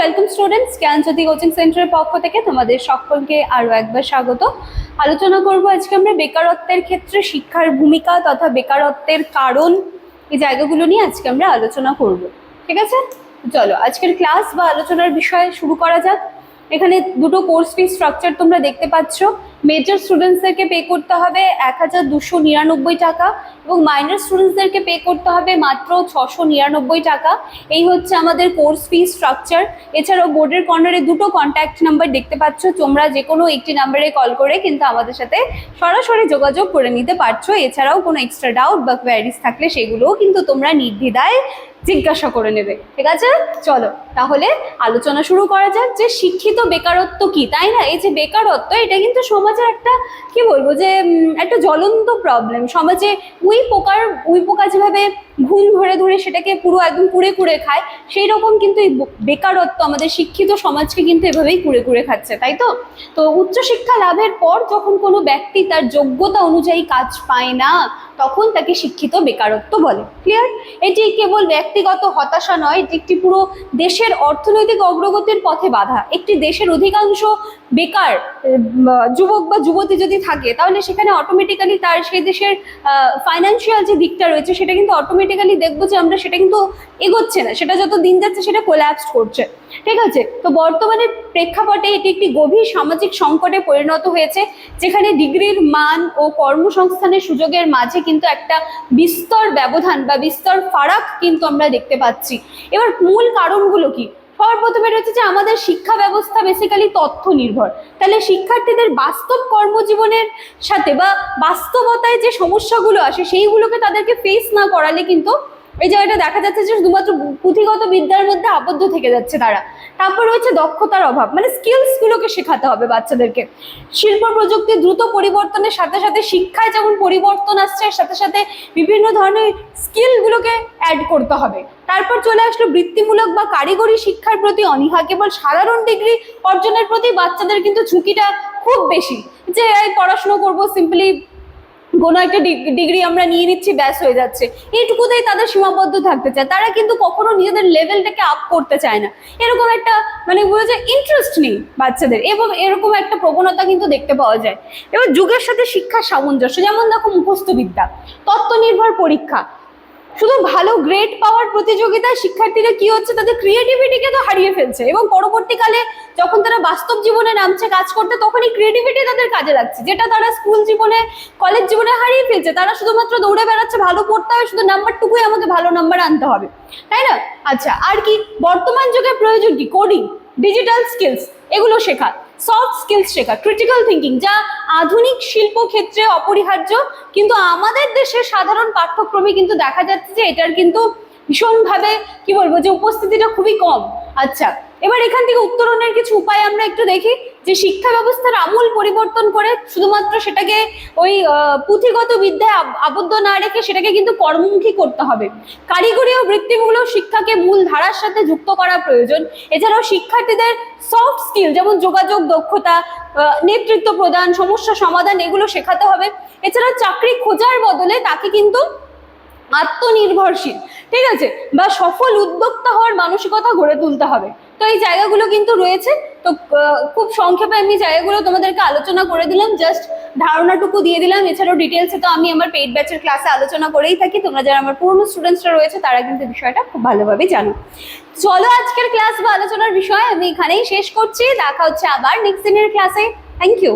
Welcome students, জ্ঞানজ্যোতি coaching সেন্টারের পক্ষ থেকে তোমাদের সকলকে আরও একবার স্বাগত। আলোচনা করব আজকে আমরা বেকারত্বের ক্ষেত্রে শিক্ষার ভূমিকা তথা বেকারত্বের কারণ, এই জায়গাগুলো নিয়ে আজকে আমরা আলোচনা করব। ঠিক আছে, চলো আজকের ক্লাস বা আলোচনার বিষয় শুরু করা যাক। এখানে দুটো কোর্স ফি স্ট্রাকচার তোমরা দেখতে পাচ্ছ। মেজর স্টুডেন্টসদেরকে পে করতে হবে 1299 টাকা এবং মাইনর স্টুডেন্টসদেরকে পে করতে হবে মাত্র 699 টাকা। এই হচ্ছে আমাদের কোর্স ফি স্ট্রাকচার। এছাড়াও বোর্ডের কর্নারে দুটো কন্ট্যাক্ট নাম্বার দেখতে পাচ্ছ, তোমরা যে কোনো একটি নাম্বারে কল করে কিন্তু আমাদের সাথে সরাসরি যোগাযোগ করে নিতে পারছো। এছাড়াও কোনো এক্সট্রা ডাউট বা কোয়ারিজ থাকলে সেগুলোও কিন্তু তোমরা নির্দ্বিধায় জিজ্ঞাসা করে নেবে। ঠিক আছে, চলো তাহলে আলোচনা শুরু করা যাক যে শিক্ষিত বেকারত্ব কি, তাই না? এই যে বেকারত্ব, এটা কিন্তু সমাজের একটা কি বলবো যে একটা জ্বলন্ত প্রবলেম। সমাজে উই পোকা যেভাবে ঘুম ধরে ধরে সেটাকে পুরো একদম কুড়ে কুড়ে খায়, সেই রকম কিন্তু এই বেকারত্ব আমাদের শিক্ষিত সমাজকে কিন্তু এভাবেই কুড়ে কুড়ে খাচ্ছে, তাই তো? তো উচ্চশিক্ষা লাভের পর যখন কোনো ব্যক্তি তার যোগ্যতা অনুযায়ী কাজ পায় না, তখন তাকে শিক্ষিত বেকারত্ব বলে। ক্লিয়ার? এটি কেবল ব্যক্তিগত হতাশা নয়, এটি একটি পুরো দেশের অর্থনৈতিক অগ্রগতির পথে বাধা। একটি দেশের অধিকাংশ বেকার যুবক বা যুবতী যদি থাকে, তাহলে সেখানে অটোমেটিক্যালি তার সেই দেশের ফাইন্যান্সিয়াল যে দিকটা রয়েছে সেটা কিন্তু অটোমেটিক্যালি দেখবো যে আমরা সেটা কিন্তু এগোচ্ছে না, সেটা যত দিন যাচ্ছে সেটা কোল্যাপস করছে। ঠিক আছে, তো বর্তমানে প্রেক্ষাপটে এটি একটি গভীর সামাজিক সংকটে পরিণত হয়েছে, যেখানে ডিগ্রির মান ও কর্মসংস্থানের সুযোগের মাঝে কিন্তু একটা বিস্তর ব্যবধান বা বিস্তর ফারাক কিন্তু আমরা দেখতে পাচ্ছি। এবার মূল কারণগুলো কি? সবার প্রথমে রয়েছে যে আমাদের শিক্ষা ব্যবস্থা বেসিক্যালি তথ্য নির্ভর। তাহলে শিক্ষার্থীদের বাস্তব কর্মজীবনের সাথে বা বাস্তবতায় যে সমস্যাগুলো আসে সেইগুলোকে তাদেরকে ফেস না করালে কিন্তু এই জায়গাটা দেখা যাচ্ছে যে শুধুমাত্র পুঁথিগত বিদ্যার মধ্যে আবদ্ধ থেকে যাচ্ছে তারা। তারপর রয়েছে দক্ষতার অভাব, মানে স্কিলসগুলোকে শেখাতে হবে বাচ্চাদেরকে। শিল্প প্রযুক্তির দ্রুত পরিবর্তনের সাথে সাথে শিক্ষায় যেমন পরিবর্তন আসছে, সাথে সাথে বিভিন্ন ধরনের স্কিলগুলোকে অ্যাড করতে হবে। তারপর চলে আসলো বৃত্তিমূলক বা কারিগরি শিক্ষার প্রতি অনীহা। কেবল সাধারণ ডিগ্রি অর্জনের প্রতি বাচ্চাদের কিন্তু ঝুঁকিটা খুব বেশি, যে এই পড়াশুনো করবো, সিম্পলি কোনো একটা ডিগ্রি আমরা নিয়ে নিচ্ছি, ব্যাস হয়ে যাচ্ছে, এইটুকুতেই তাদের সীমাবদ্ধ থাকতে চায়। তারা কিন্তু কখনো নিজেদের লেভেলটাকে আপ করতে চায় না। এরকম একটা মানে বলে যে ইন্টারেস্ট নেই বাচ্চাদের, এবং এরকম একটা প্রবণতা কিন্তু দেখতে পাওয়া যায়। এবার যুগের সাথে শিক্ষার সামঞ্জস্য, যেমন দেখো মুখস্থ বিদ্যা, তত্ত্ব নির্ভর পরীক্ষা, শুধু ভালো গ্রেড পাওয়ার প্রতিযোগিতায় শিক্ষার্থীরা কি হচ্ছে, তাদের ক্রিয়েটিভিটিকে তো হারিয়ে ফেলছে, এবং পরবর্তীকালে যখন তারা বাস্তব জীবনে নামছে কাজ করতে, তখন এই ক্রিয়েটিভিটি তাদের কাজে লাগছে, যেটা তারা স্কুল জীবনে কলেজ জীবনে হারিয়ে ফেলছে। তারা শুধুমাত্র দৌড়ে বেড়াচ্ছে, ভালো পড়তে হবে, শুধু নাম্বারটুকুই আমাকে ভালো নাম্বার আনতে হবে, তাই না? আচ্ছা, আর কি বর্তমান যুগে প্রয়োজন কি? কোডিং, ডিজিটাল স্কিলস, এগুলো শেখা, সফট স্কিলস শেখা, ক্রিটিক্যাল থিঙ্কিং, যা আধুনিক শিল্প ক্ষেত্রে অপরিহার্য। কিন্তু আমাদের দেশের সাধারণ পাঠ্যক্রমে কিন্তু দেখা যাচ্ছে যে এটার কিন্তু ভীষণভাবে কি বলবো যে উপস্থিতিটা খুবই কম। আচ্ছা, এবার এখান থেকে উত্তরণের কিছু উপায় আমরা একটু দেখি, যে শিক্ষা ব্যবস্থার আমূল পরিবর্তন করে শুধুমাত্র সেটাকে ওই পুঁথিগত বিদ্যায় আবদ্ধ না রেখে সেটাকে কিন্তু কর্মমুখী করতে হবে। কারিগরি ও বৃত্তিমূলক শিক্ষাকে মূল ধারার সাথে যুক্ত করা প্রয়োজন। এছাড়াও শিক্ষার্থীদের সফট স্কিল, যেমন যোগাযোগ দক্ষতা, নেতৃত্ব প্রদান, সমস্যা সমাধান, এগুলো শেখাতে হবে। এছাড়াও চাকরি খোঁজার বদলে তাকে কিন্তু আত্মনির্ভরশীল, ঠিক আছে, বা সফল উদ্যোক্তা হওয়ার মানসিকতা গড়ে তুলতে হবে। তো এই জায়গাগুলো কিন্তু রয়েছে। তো খুব সংক্ষেপে আমি জায়গাগুলো তোমাদেরকে আলোচনা করে দিলাম, জাস্ট ধারণাটুকু দিয়ে দিলাম। এছাড়াও ডিটেলসে তো আমি আমার পেইড ব্যাচের ক্লাসে আলোচনা করেই থাকি, তোমরা যারা আমার পুরনো স্টুডেন্টসরা রয়েছে তারা কিন্তু বিষয়টা খুব ভালোভাবেই জানো। চলো আজকের ক্লাস বা আলোচনার বিষয় আমি এখানেই শেষ করছি। দেখা হচ্ছে আবার নেক্সট দিনের ক্লাসে। Thank you.